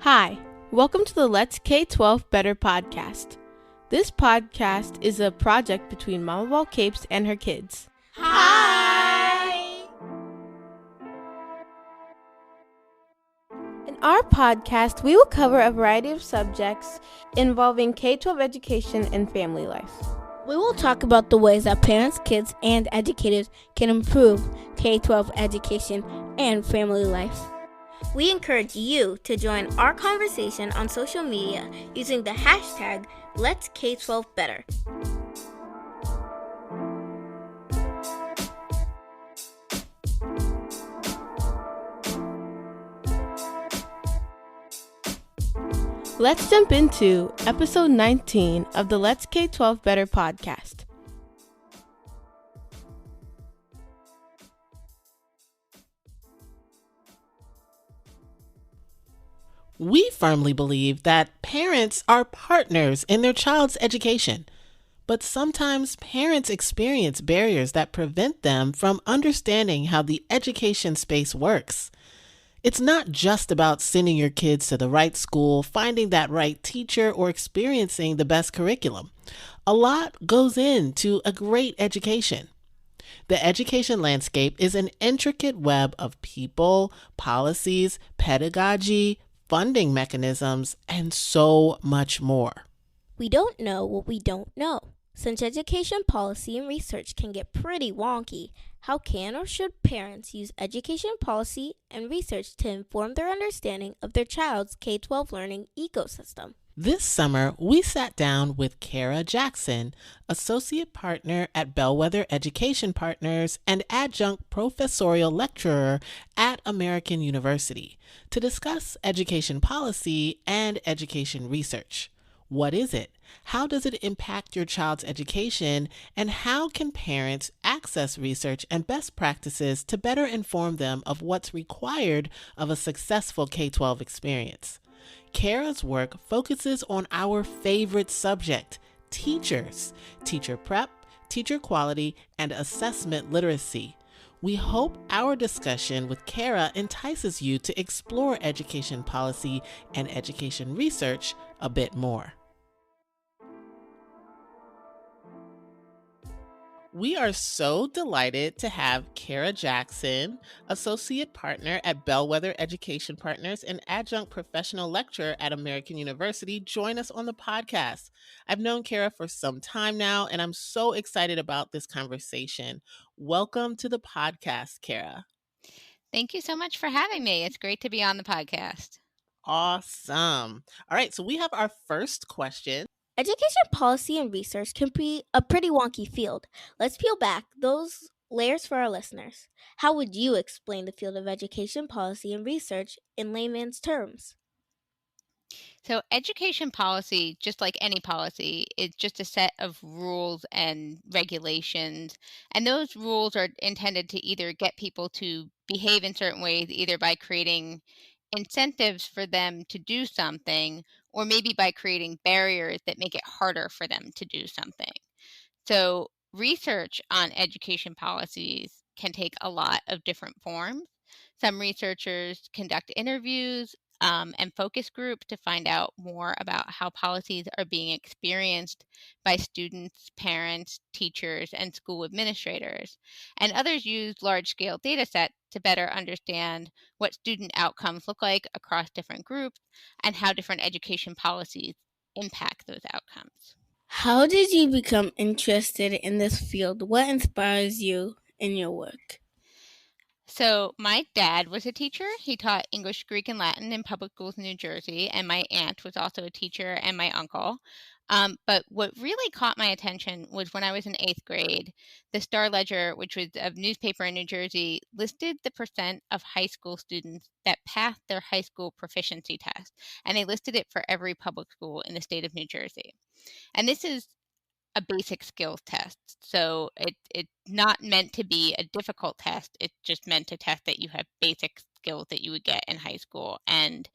Hi, welcome to the Let's K12 Better podcast. This podcast is a project between Mama Ball Capes and her kids. Hi! In our podcast, we will cover a variety of subjects involving K12 education and family life. We will talk about the ways that parents, kids, and educators can improve K12 education and family life. We encourage you to join our conversation on social media using the hashtag Let's K12 Better. Let's jump into episode 19 of the Let's K12 Better podcast. We firmly believe that parents are partners in their child's education, but sometimes parents experience barriers that prevent them from understanding how the education space works. It's not just about sending your kids to the right school, finding that right teacher, or experiencing the best curriculum. A lot goes into a great education. The education landscape is an intricate web of people, policies, pedagogy, funding mechanisms, and so much more. We don't know what we don't know. Since education policy and research can get pretty wonky, how can or should parents use education policy and research to inform their understanding of their child's K-12 learning ecosystem? This summer, we sat down with Cara Jackson, Associate Partner at Bellwether Education Partners and Adjunct Professorial Lecturer at American University, to discuss education policy and education research. What is it? How does it impact your child's education? And how can parents access research and best practices to better inform them of what's required of a successful K-12 experience? Cara's work focuses on our favorite subject, teachers, teacher prep, teacher quality, and assessment literacy. We hope our discussion with Cara entices you to explore education policy and education research a bit more. We are so delighted to have Cara Jackson, Associate Partner at Bellwether Education Partners and Adjunct Professional Lecturer at American University, join us on the podcast. I've known Cara for some time now, and I'm so excited about this conversation. Welcome to the podcast, Cara. Thank you so much for having me. It's great to be on the podcast. Awesome. All right, so we have our first question. Education policy and research can be a pretty wonky field. Let's peel back those layers for our listeners. How would you explain the field of education policy and research in layman's terms? So education policy, just like any policy, is just a set of rules and regulations. And those rules are intended to either get people to behave in certain ways, either by creating incentives for them to do something, or maybe by creating barriers that make it harder for them to do something. So research on education policies can take a lot of different forms. Some researchers conduct interviews and focus group to find out more about how policies are being experienced by students, parents, teachers, and school administrators. And others use large-scale data sets to better understand what student outcomes look like across different groups and how different education policies impact those outcomes. How did you become interested in this field? What inspires you in your work? So my dad was a teacher. He taught English, Greek, and Latin in public schools in New Jersey, and my aunt was also a teacher, and my uncle. But what really caught my attention was when I was in 8th grade, the Star Ledger, which was a newspaper in New Jersey, listed the percent of high school students that passed their high school proficiency test, and they listed it for every public school in the state of New Jersey. And this is a basic skills test. So it's not meant to be a difficult test. It's just meant to test that you have basic skills that you would get in high school. And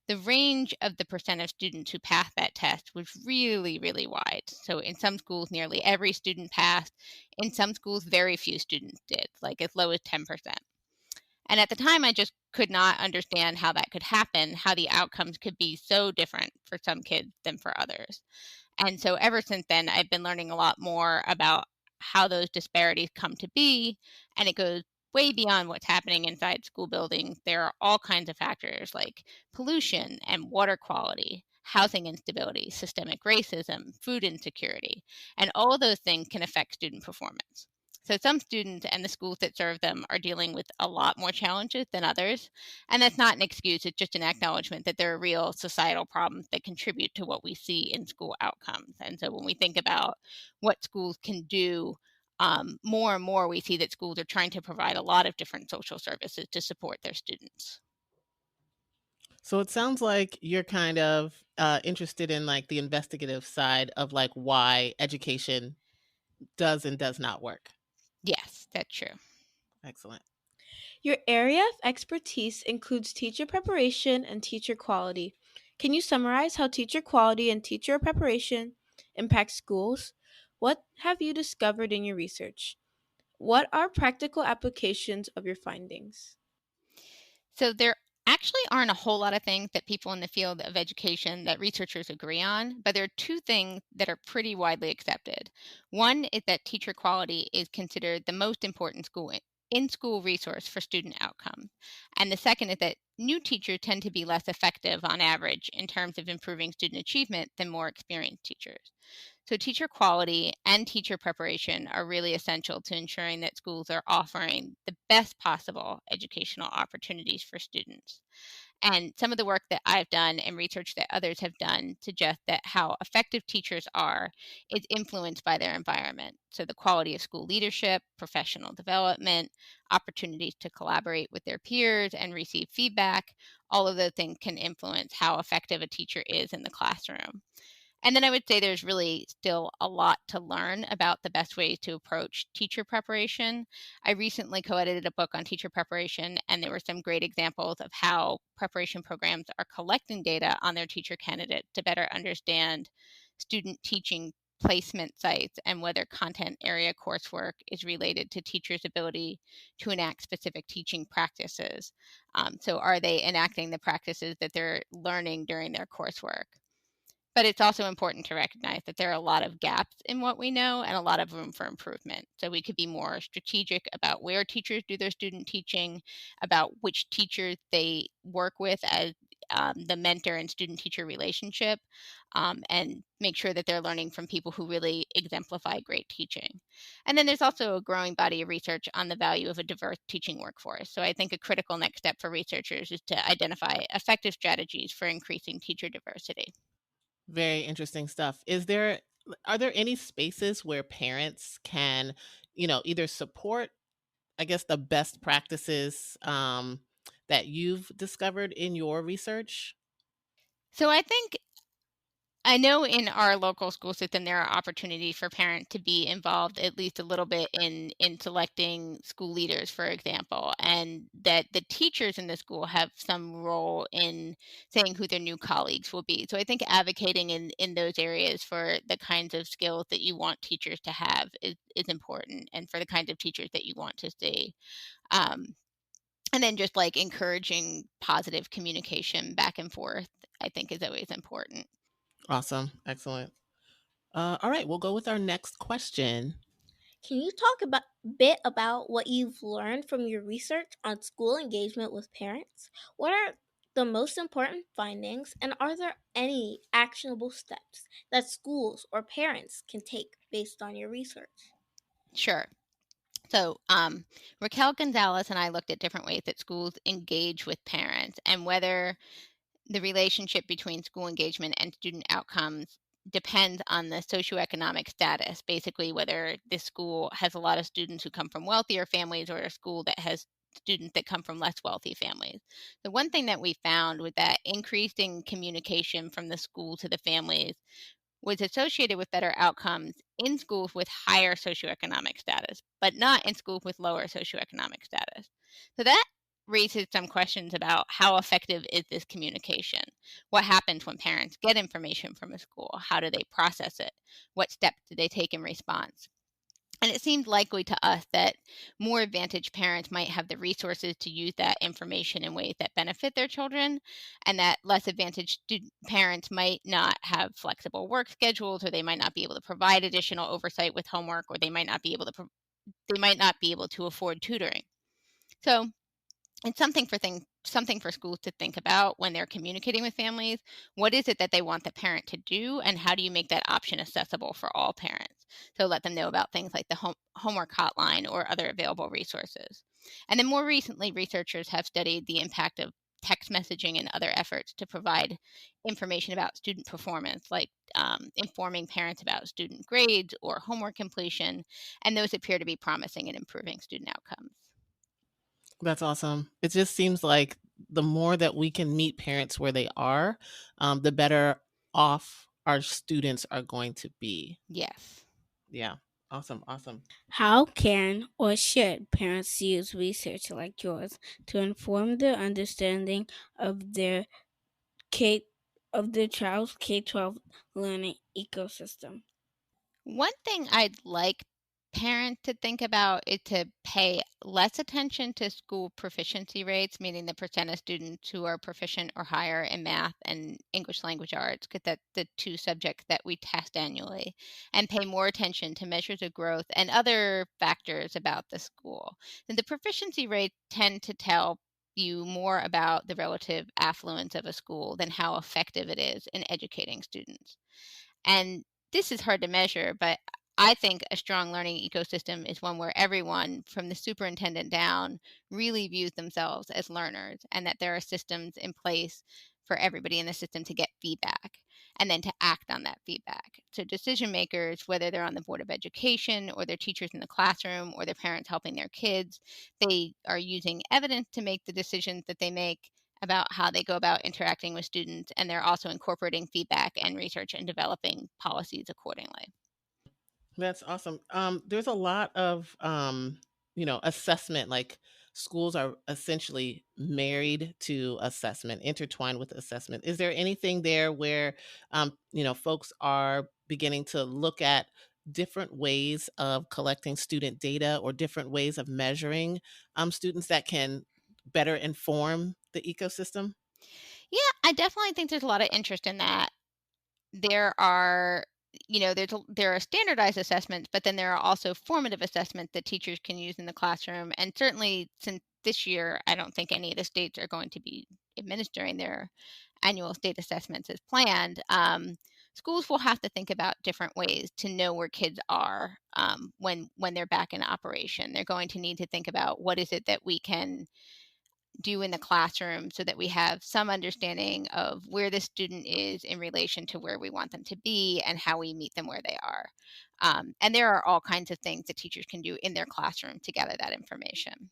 the range of the percent of students who passed that test was really, really wide. So in some schools, nearly every student passed. In some schools, very few students did, like as low as 10%. And at the time, I just could not understand how that could happen, how the outcomes could be so different for some kids than for others. And so ever since then, I've been learning a lot more about how those disparities come to be, and it goes way beyond what's happening inside school buildings. There are all kinds of factors like pollution and water quality, housing instability, systemic racism, food insecurity, and all of those things can affect student performance. So some students and the schools that serve them are dealing with a lot more challenges than others. And that's not an excuse, it's just an acknowledgement that there are real societal problems that contribute to what we see in school outcomes. And so when we think about what schools can do, more and more we see that schools are trying to provide a lot of different social services to support their students. So it sounds like you're kind of interested in like the investigative side of like why education does and does not work. Yes, that's true. Excellent. Your area of expertise includes teacher preparation and teacher quality. Can you summarize how teacher quality and teacher preparation impact schools? What have you discovered in your research? What are practical applications of your findings? So there actually aren't a whole lot of things that people in the field of education that researchers agree on, but there are two things that are pretty widely accepted. One is that teacher quality is considered the most important in-school resource for student outcomes. And the second is that new teachers tend to be less effective on average in terms of improving student achievement than more experienced teachers. So, teacher quality and teacher preparation are really essential to ensuring that schools are offering the best possible educational opportunities for students. And some of the work that I've done and research that others have done suggests that how effective teachers are is influenced by their environment. So, the quality of school leadership, professional development, opportunities to collaborate with their peers and receive feedback, all of those things can influence how effective a teacher is in the classroom. And then I would say there's really still a lot to learn about the best ways to approach teacher preparation. I recently co edited a book on teacher preparation, and there were some great examples of how preparation programs are collecting data on their teacher candidates to better understand student teaching placement sites and whether content area coursework is related to teachers' ability to enact specific teaching practices. So, are they enacting the practices that they're learning during their coursework? But it's also important to recognize that there are a lot of gaps in what we know and a lot of room for improvement. So we could be more strategic about where teachers do their student teaching, about which teachers they work with as the mentor and student teacher relationship, and make sure that they're learning from people who really exemplify great teaching. And then there's also a growing body of research on the value of a diverse teaching workforce. So I think a critical next step for researchers is to identify effective strategies for increasing teacher diversity. Very interesting stuff. Are there any spaces where parents can, either support, I guess, the best practices that you've discovered in your research? So I know in our local school system there are opportunities for parents to be involved at least a little bit in selecting school leaders, for example, and that the teachers in the school have some role in saying who their new colleagues will be. So I think advocating in those areas for the kinds of skills that you want teachers to have is important, and for the kinds of teachers that you want to see. Um, and then just like encouraging positive communication back and forth, I think is always important. Awesome. Excellent. All right, we'll go with our next question. Can you talk about bit about what you've learned from your research on school engagement with parents? What are the most important findings, and are there any actionable steps that schools or parents can take based on your research? Sure. So, Raquel Gonzalez and I looked at different ways that schools engage with parents and whether the relationship between school engagement and student outcomes depends on the socioeconomic status. Basically, whether this school has a lot of students who come from wealthier families or a school that has students that come from less wealthy families. The one thing that we found was that increasing communication from the school to the families was associated with better outcomes in schools with higher socioeconomic status, but not in schools with lower socioeconomic status. So that raises some questions about how effective is this communication? What happens when parents get information from a school? How do they process it? What steps do they take in response? And it seemed likely to us that more advantaged parents might have the resources to use that information in ways that benefit their children, and that less advantaged parents might not have flexible work schedules, or they might not be able to provide additional oversight with homework, or they might not be able to they might not be able to afford tutoring. So it's something for schools to think about when they're communicating with families. What is it that they want the parent to do, and how do you make that option accessible for all parents? So let them know about things like the homework hotline or other available resources. And then more recently, researchers have studied the impact of text messaging and other efforts to provide information about student performance, like informing parents about student grades or homework completion, and those appear to be promising in improving student outcomes. That's awesome. It just seems like the more that we can meet parents where they are, the better off our students are going to be. Yes. Yeah. Awesome. Awesome. How can or should parents use research like yours to inform their understanding of their K of their child's K-12 learning ecosystem? One thing I'd like parents to think about is to pay less attention to school proficiency rates, meaning the percent of students who are proficient or higher in math and English language arts, because that's the two subjects that we test annually, and pay more attention to measures of growth and other factors about the school. And the proficiency rates tend to tell you more about the relative affluence of a school than how effective it is in educating students. And this is hard to measure, but I think a strong learning ecosystem is one where everyone, from the superintendent down, really views themselves as learners, and that there are systems in place for everybody in the system to get feedback and then to act on that feedback. So, decision makers, whether they're on the Board of Education or they're teachers in the classroom or their parents helping their kids, they are using evidence to make the decisions that they make about how they go about interacting with students, and they're also incorporating feedback and research and developing policies accordingly. That's awesome. There's a lot of assessment. Like schools are essentially married to assessment, intertwined with assessment. Is there anything there where folks are beginning to look at different ways of collecting student data or different ways of measuring students that can better inform the ecosystem? Yeah, I definitely think there's a lot of interest in that. There are there are standardized assessments, but then there are also formative assessments that teachers can use in the classroom. And certainly since this year, I don't think any of the states are going to be administering their annual state assessments as planned. Schools will have to think about different ways to know where kids are when they're back in operation. They're going to need to think about what is it that we can do in the classroom so that we have some understanding of where the student is in relation to where we want them to be and how we meet them where they are. And there are all kinds of things that teachers can do in their classroom to gather that information.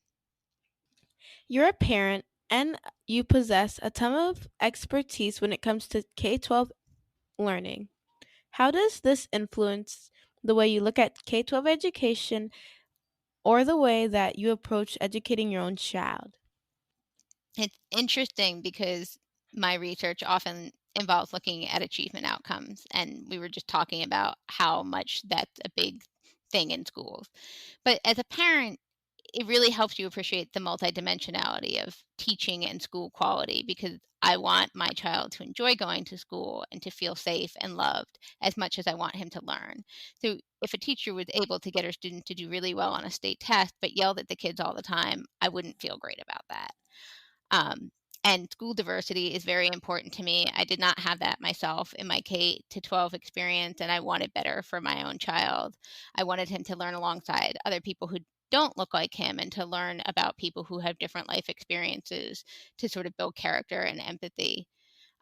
You're a parent and you possess a ton of expertise when it comes to K 12 learning. How does this influence the way you look at K 12 education or the way that you approach educating your own child? It's interesting because my research often involves looking at achievement outcomes, and we were just talking about how much that's a big thing in schools. But as a parent, it really helps you appreciate the multidimensionality of teaching and school quality, because I want my child to enjoy going to school and to feel safe and loved as much as I want him to learn. So if a teacher was able to get her student to do really well on a state test but yelled at the kids all the time, I wouldn't feel great about that. Um, and school diversity is very important to me. I did not have that myself in my K to 12 experience, and I wanted better for my own child. I wanted him to learn alongside other people who don't look like him, and to learn about people who have different life experiences to sort of build character and empathy.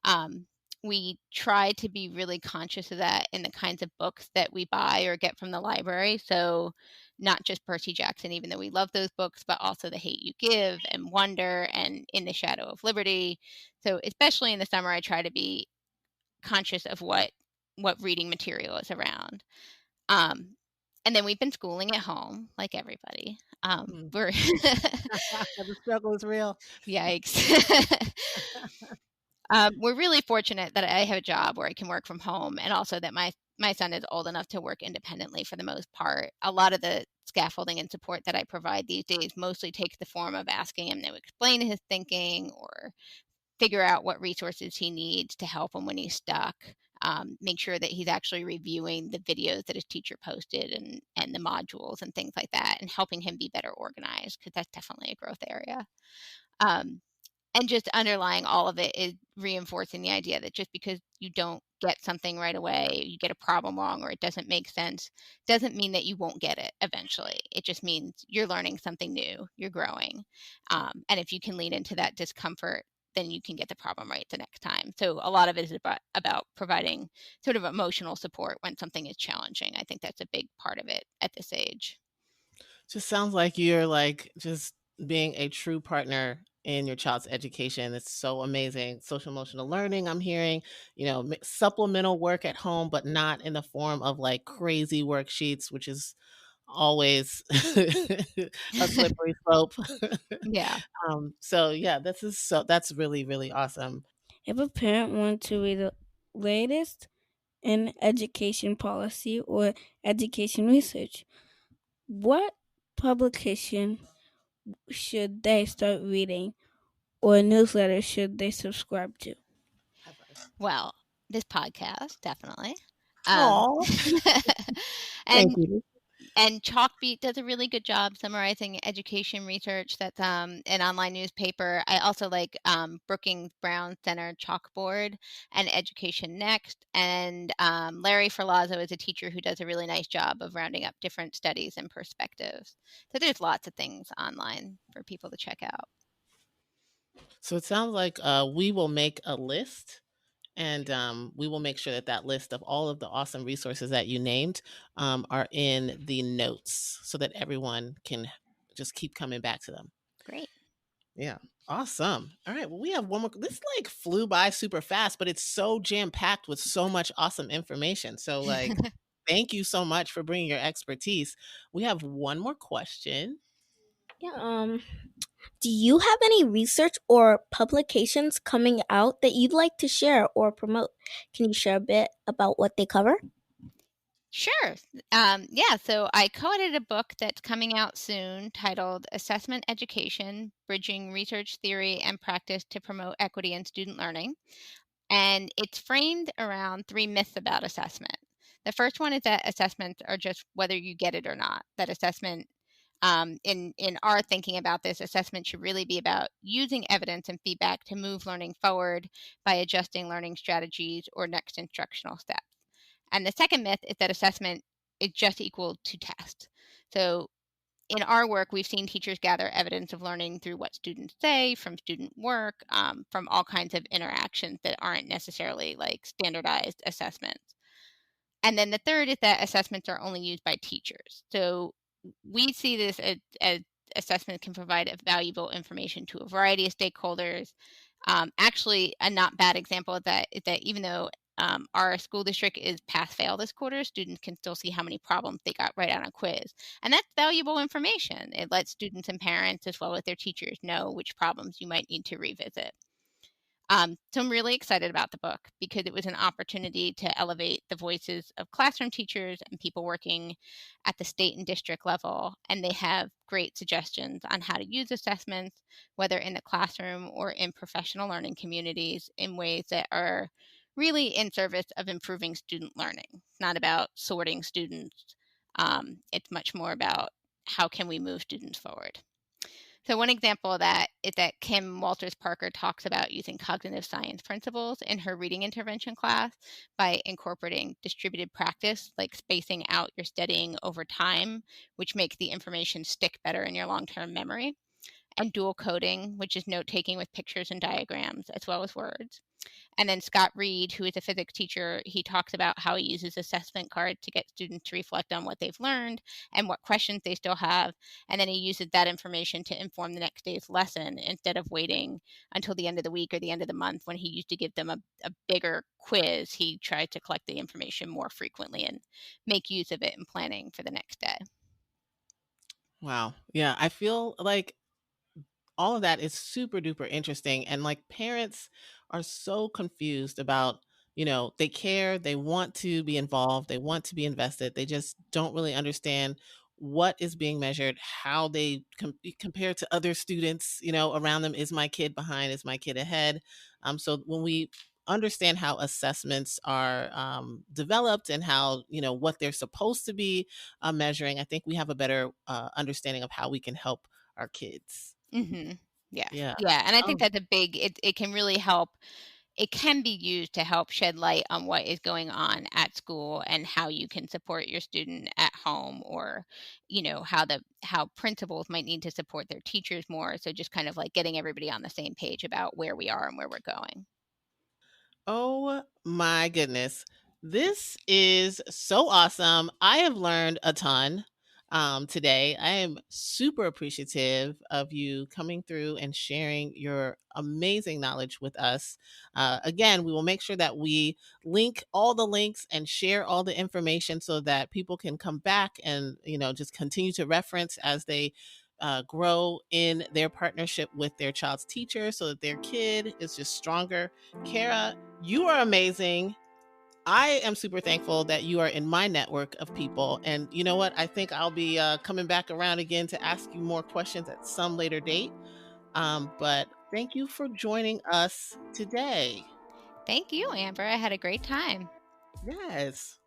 Um, we try to be really conscious of that in the kinds of books that we buy or get from the library. So, not just Percy Jackson, even though we love those books, but also The Hate You Give and Wonder and In the Shadow of Liberty. So, especially in the summer, I try to be conscious of what reading material is around. Um, and then we've been schooling at home, like everybody. Mm. We're The struggle is real. Yikes. We're really fortunate that I have a job where I can work from home, and also that my my son is old enough to work independently for the most part. A lot of the scaffolding and support that I provide these days mostly takes the form of asking him to explain his thinking or figure out what resources he needs to help him when he's stuck. Make sure that he's actually reviewing the videos that his teacher posted and the modules and things like that, and helping him be better organized, because that's definitely a growth area. Um, and just underlying all of it is reinforcing the idea that just because you don't get something right away, you get a problem wrong, or it doesn't make sense, doesn't mean that you won't get it eventually. It just means you're learning something new, you're growing. And if you can lean into that discomfort, then you can get the problem right the next time. So a lot of it is about providing sort of emotional support when something is challenging. I think that's a big part of it at this age. Just sounds like you're like just being a true partner in your child's education. It's so amazing. Social emotional learning, I'm hearing, supplemental work at home, but not in the form of like crazy worksheets, which is always a slippery slope. Yeah. So yeah, that's really, really awesome. If a parent wants to read the latest in education policy or education research, what publication should they start reading or newsletter should they subscribe to? High five. Well, this podcast, definitely. Um, Aw, thank and you. and Chalkbeat does a really good job summarizing education research. That's an online newspaper. I also like Brookings Brown Center Chalkboard and Education Next. And Larry Ferlazzo is a teacher who does a really nice job of rounding up different studies and perspectives. So there's lots of things online for people to check out. So it sounds like we will make a list, and we will make sure that that list of all of the awesome resources that you named are in the notes so that everyone can just keep coming back to them. Great. Yeah. Awesome. All right. Well, we have one more. This like flew by super fast, but it's so jam packed with so much awesome information. So, like, thank you so much for bringing your expertise. We have one more question. Yeah, do you have any research or publications coming out that you'd like to share or promote? Can you share a bit about what they cover? Sure. Yeah, so I co-edited a book that's coming out soon titled Assessment Education: Bridging Research Theory and Practice to Promote Equity in Student Learning. And it's framed around three myths about assessment. The first one is that assessments are just whether you get it or not. That assessment, in our thinking about this, assessment should really be about using evidence and feedback to move learning forward by adjusting learning strategies or next instructional steps. And the second myth is that assessment is just equal to test. So in our work, we've seen teachers gather evidence of learning through what students say, from student work, from all kinds of interactions that aren't necessarily like standardized assessments. And then the third is that assessments are only used by teachers. So we see this as assessment can provide valuable information to a variety of stakeholders. Actually, a not bad example of that is that even though our school district is pass fail this quarter, students can still see how many problems they got right on a quiz. And that's valuable information. It lets students and parents, as well as their teachers, know which problems you might need to revisit. So I'm really excited about the book because it was an opportunity to elevate the voices of classroom teachers and people working at the state and district level. And they have great suggestions on how to use assessments, whether in the classroom or in professional learning communities, in ways that are really in service of improving student learning. It's not about sorting students. It's much more about how can we move students forward. So one example of that is that Kim Walters Parker talks about using cognitive science principles in her reading intervention class by incorporating distributed practice, like spacing out your studying over time, which makes the information stick better in your long-term memory, and dual coding, which is note-taking with pictures and diagrams as well as words. And then Scott Reed, who is a physics teacher, he talks about how he uses assessment cards to get students to reflect on what they've learned and what questions they still have. And then he uses that information to inform the next day's lesson instead of waiting until the end of the week or the end of the month when he used to give them a bigger quiz. He tried to collect the information more frequently and make use of it in planning for the next day. Wow. Yeah. I feel like all of that is super duper interesting. And like parents are so confused about they care, they want to be involved, they want to be invested. They just don't really understand what is being measured, how they compare to other students, around them. Is my kid behind? Is my kid ahead? So when we understand how assessments are developed and how, what they're supposed to be measuring, I think we have a better understanding of how we can help our kids. Mhm. Yeah. Yeah. Yeah, and I think Oh, that's a big it can really help. It can be used to help shed light on what is going on at school and how you can support your student at home, or, how principals might need to support their teachers more. So just kind of like getting everybody on the same page about where we are and where we're going. Oh my goodness. This is so awesome. I have learned a ton today. I am super appreciative of you coming through and sharing your amazing knowledge with us. Again, we will make sure that we link all the links and share all the information so that people can come back and, just continue to reference as they grow in their partnership with their child's teacher so that their kid is just stronger. Cara, you are amazing. I am super thankful that you are in my network of people. And you know what? I think I'll be coming back around again to ask you more questions at some later date. But thank you for joining us today. Thank you, Amber. I had a great time. Yes.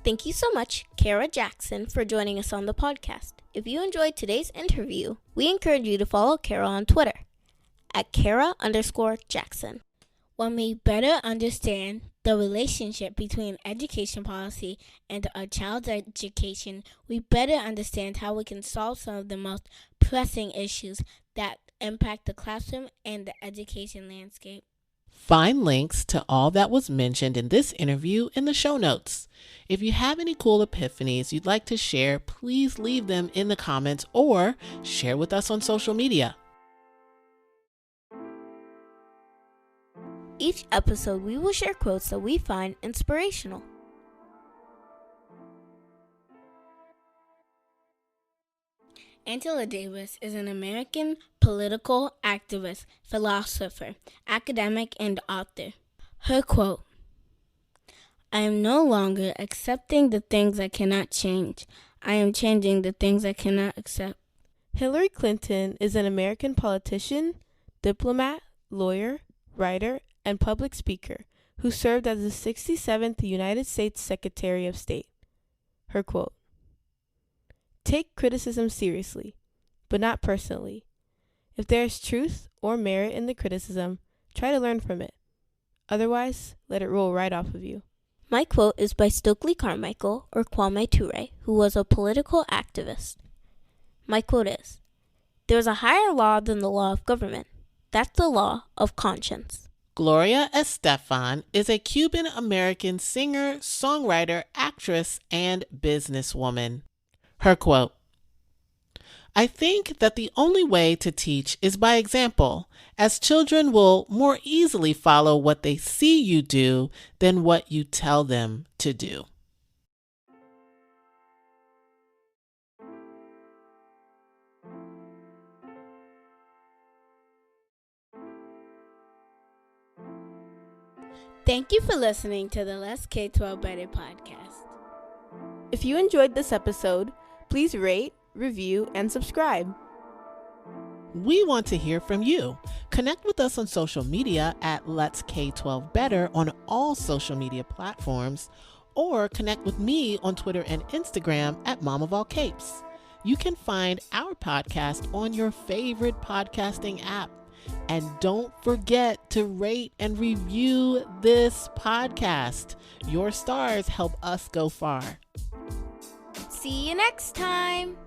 Thank you so much, Cara Jackson, for joining us on the podcast. If you enjoyed today's interview, we encourage you to follow Cara on Twitter at Cara_Jackson. When we better understand the relationship between education policy and a child's education, we better understand how we can solve some of the most pressing issues that impact the classroom and the education landscape. Find links to all that was mentioned in this interview in the show notes. If you have any cool epiphanies you'd like to share, please leave them in the comments or share with us on social media. Each episode, we will share quotes that we find inspirational. Angela Davis is an American political activist, philosopher, academic, and author. Her quote, "I am no longer accepting the things I cannot change. I am changing the things I cannot accept." Hillary Clinton is an American politician, diplomat, lawyer, writer, and public speaker who served as the 67th United States Secretary of State. Her quote, "Take criticism seriously, but not personally. If there is truth or merit in the criticism, try to learn from it. Otherwise, let it roll right off of you." My quote is by Stokely Carmichael, or Kwame Ture, who was a political activist. My quote is, "There is a higher law than the law of government. That's the law of conscience." Gloria Estefan is a Cuban-American singer, songwriter, actress, and businesswoman. Her quote, "I think that the only way to teach is by example, as children will more easily follow what they see you do than what you tell them to do." Thank you for listening to the Let's K12 Better podcast. If you enjoyed this episode, please rate, review, and subscribe. We want to hear from you. Connect with us on social media at Let's K12 Better on all social media platforms, or connect with me on Twitter and Instagram at Mom of All Capes. You can find our podcast on your favorite podcasting app. And don't forget to rate and review this podcast. Your stars help us go far. See you next time.